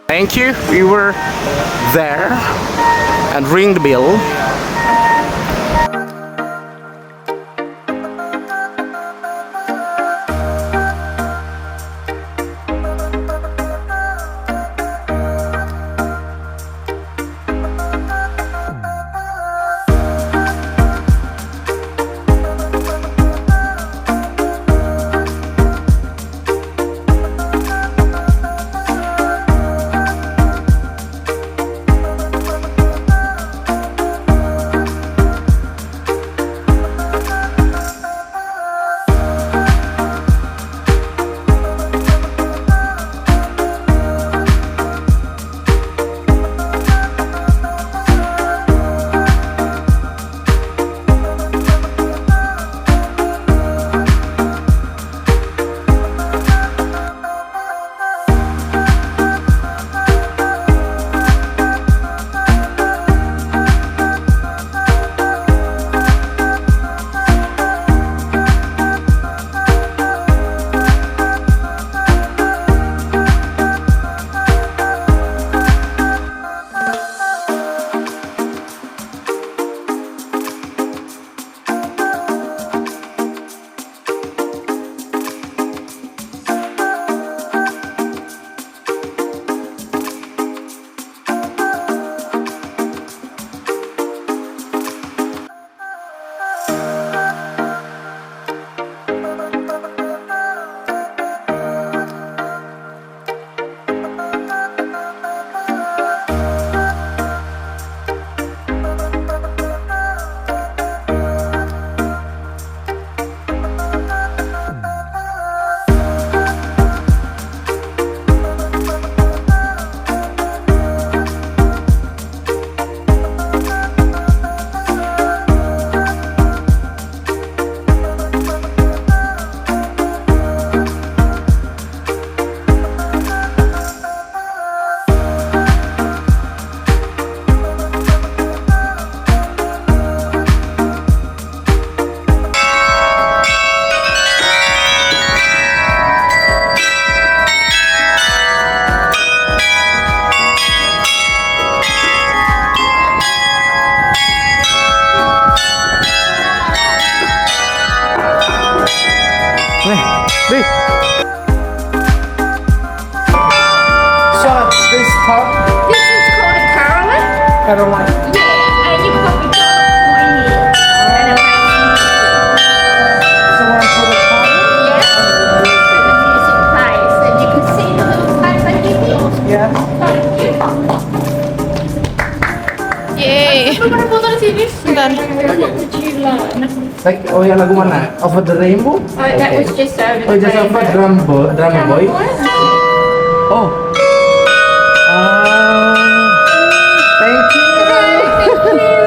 Thank you. We were there and ring the bell. Đi. So this top This is called a Caroline. Caroline. Yeah, and you put the pointy and a So one for the top. yeah. Music plays, and you can see the little plays I give you. Yeah. Yay! Bentar. Like oh yang lagu mana? Over the Rainbow? Oh, that was just over. Oh just over Drama Boy. Oh. Thank you.